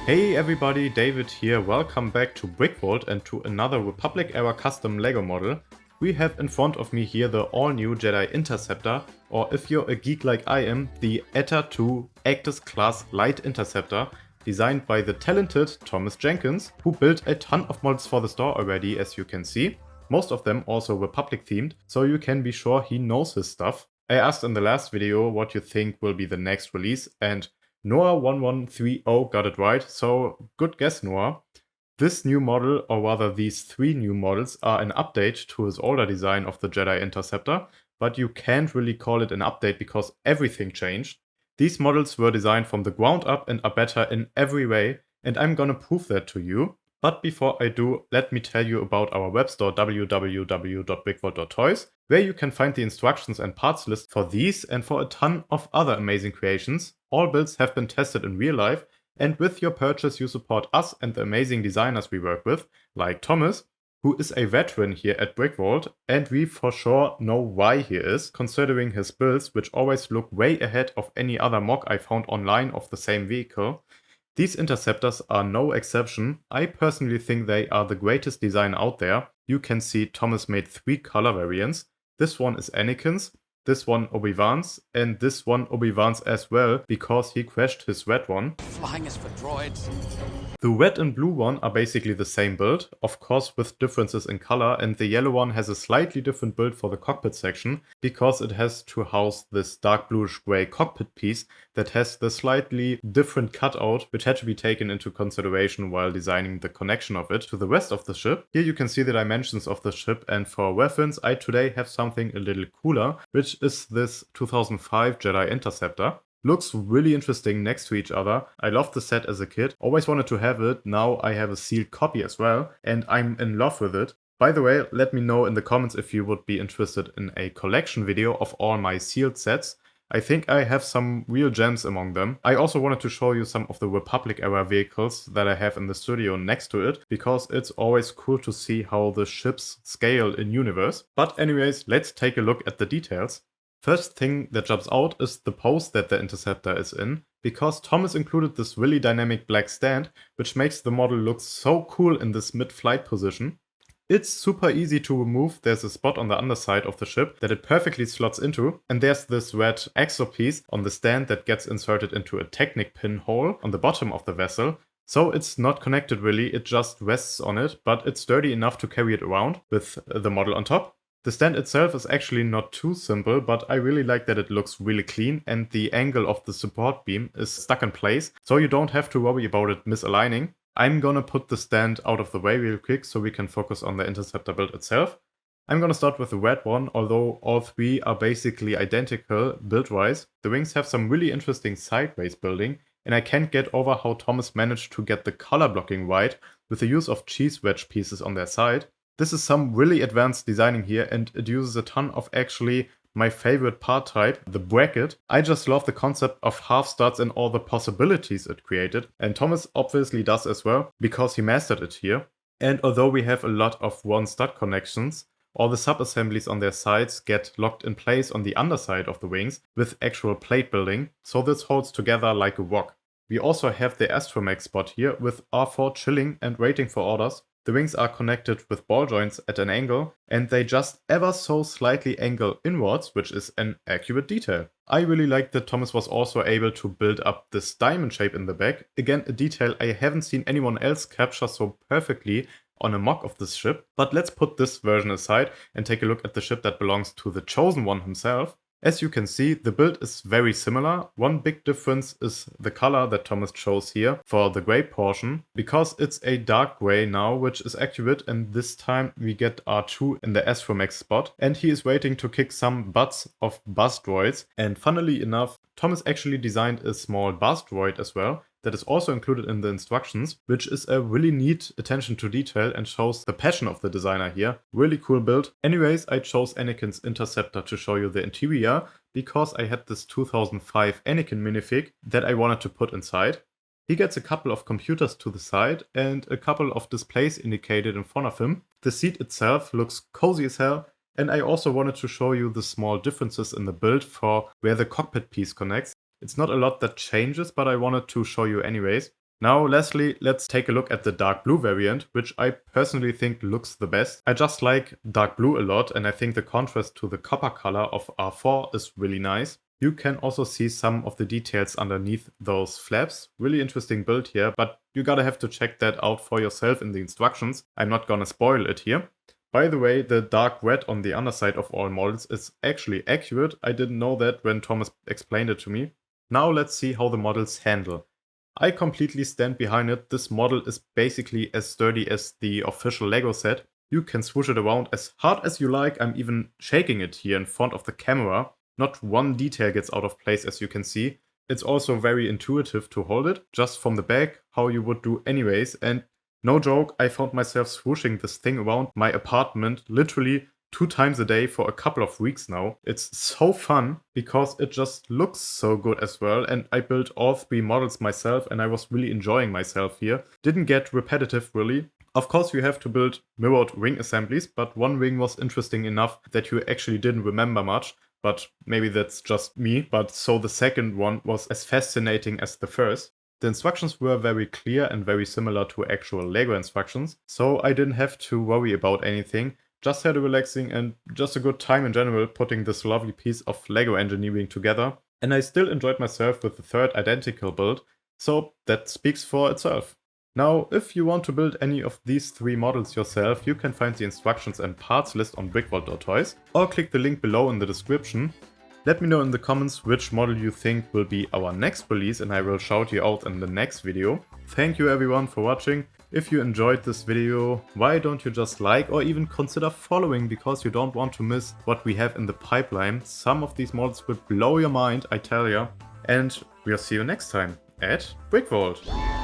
Hey everybody, David here, welcome back to BrickVault and to another Republic era custom LEGO model. We have in front of me here the all-new Jedi Interceptor, or if you're a geek like I am, the Eta-2 Actis-class light interceptor, designed by the talented Thomas Jenkins, who built a ton of models for the store already, as you can see. Most of them also Republic themed, so you can be sure he knows his stuff. I asked in the last video what you think will be the next release, and Noah1130 got it right, so good guess, Noah. This new model, or rather these three new models, are an update to his older design of the Jedi Interceptor, but you can't really call it an update because everything changed. These models were designed from the ground up and are better in every way, and I'm gonna prove that to you. But before I do, let me tell you about our web store www.brickvault.toys, where you can find the instructions and parts list for these and for a ton of other amazing creations. All builds have been tested in real life, and with your purchase you support us and the amazing designers we work with, like Thomas, who is a veteran here at BrickVault, and we for sure know why he is, considering his builds, which always look way ahead of any other mock I found online of the same vehicle. These interceptors are no exception. I personally think they are the greatest design out there. You can see Thomas made 3 color variants. This one is Anakin's, this one Obi-Wan's, and this one Obi-Wan's as well, because he crashed his red one. Flying is for droids. The red and blue one are basically the same build, of course with differences in color, and the yellow one has a slightly different build for the cockpit section, because it has to house this dark bluish grey cockpit piece that has the slightly different cutout, which had to be taken into consideration while designing the connection of it to the rest of the ship. Here you can see the dimensions of the ship, and for reference I today have something a little cooler, which is this 2005 Jedi Interceptor. Looks really interesting next to each other. I loved the set as a kid, always wanted to have it, now I have a sealed copy as well, and I'm in love with it. By the way, let me know in the comments if you would be interested in a collection video of all my sealed sets. I think I have some real gems among them. I also wanted to show you some of the Republic era vehicles that I have in the studio next to it, because it's always cool to see how the ships scale in universe. But anyways, let's take a look at the details. First thing that jumps out is the pose that the Interceptor is in, because Thomas included this really dynamic black stand, which makes the model look so cool in this mid-flight position. It's super easy to remove. There's a spot on the underside of the ship that it perfectly slots into, and there's this red extra piece on the stand that gets inserted into a Technic pin hole on the bottom of the vessel. So it's not connected really, it just rests on it, but it's sturdy enough to carry it around with the model on top. The stand itself is actually not too simple, but I really like that it looks really clean and the angle of the support beam is stuck in place, so you don't have to worry about it misaligning. I'm gonna put the stand out of the way real quick so we can focus on the Interceptor build itself. I'm gonna start with the red one, although all three are basically identical build-wise. The wings have some really interesting sideways building, and I can't get over how Thomas managed to get the color blocking right with the use of cheese wedge pieces on their side. This is some really advanced designing here, and it uses a ton of actually my favorite part type, the bracket. I just love the concept of half studs and all the possibilities it created, and Thomas obviously does as well, because he mastered it here. And although we have a lot of one stud connections, all the sub-assemblies on their sides get locked in place on the underside of the wings with actual plate building, so this holds together like a rock. We also have the astromech spot here with R4 chilling and waiting for orders. The wings are connected with ball joints at an angle, and they just ever so slightly angle inwards, which is an accurate detail. I really like that Thomas was also able to build up this diamond shape in the back, again a detail I haven't seen anyone else capture so perfectly on a mock of this ship. But let's put this version aside and take a look at the ship that belongs to the Chosen One himself. As you can see, the build is very similar. One big difference is the color that Thomas chose here for the gray portion, because it's a dark gray now, which is accurate, and this time we get R2 in the astromech spot, and he is waiting to kick some butts of buzz droids. And funnily enough, Thomas actually designed a small buzz droid as well, that is also included in the instructions, which is a really neat attention to detail and shows the passion of the designer here. Really cool build. Anyways, I chose Anakin's Interceptor to show you the interior, because I had this 2005 Anakin minifig that I wanted to put inside. He gets a couple of computers to the side and a couple of displays indicated in front of him. The seat itself looks cozy as hell, And I also wanted to show you the small differences in the build for where the cockpit piece connects. It's not a lot that changes, but I wanted to show you anyways. Now lastly, let's take a look at the dark blue variant, which I personally think looks the best. I just like dark blue a lot, and I think the contrast to the copper color of R4 is really nice. You can also see some of the details underneath those flaps. Really interesting build here, but you gotta have to check that out for yourself in the instructions. I'm not gonna spoil it here. By the way, the dark red on the underside of all models is actually accurate. I didn't know that when Thomas explained it to me. Now let's see how the models handle. I completely stand behind it. This model is basically as sturdy as the official LEGO set. You can swoosh it around as hard as you like. I'm even shaking it here in front of the camera. Not one detail gets out of place, as you can see. It's also very intuitive to hold it, just from the back, how you would do anyways. And no joke, I found myself swooshing this thing around my apartment literally 2 times a day for a couple of weeks now. It's so fun because it just looks so good as well, and I built all 3 models myself and I was really enjoying myself here. Didn't get repetitive really. Of course you have to build mirrored wing assemblies, but one wing was interesting enough that you actually didn't remember much. But maybe that's just me, but so the second one was as fascinating as the first. The instructions were very clear and very similar to actual LEGO instructions, so I didn't have to worry about anything. Just had a relaxing and just a good time in general putting this lovely piece of LEGO engineering together. And I still enjoyed myself with the third identical build, so that speaks for itself. Now, if you want to build any of these 3 models yourself, you can find the instructions and parts list on BrickVault.toys, or click the link below in the description. Let me know in the comments which model you think will be our next release, and I will shout you out in the next video. Thank you everyone for watching. If you enjoyed this video, why don't you just like or even consider following, because you don't want to miss what we have in the pipeline. Some of these models will blow your mind, I tell ya. And we'll see you next time at BrickVault.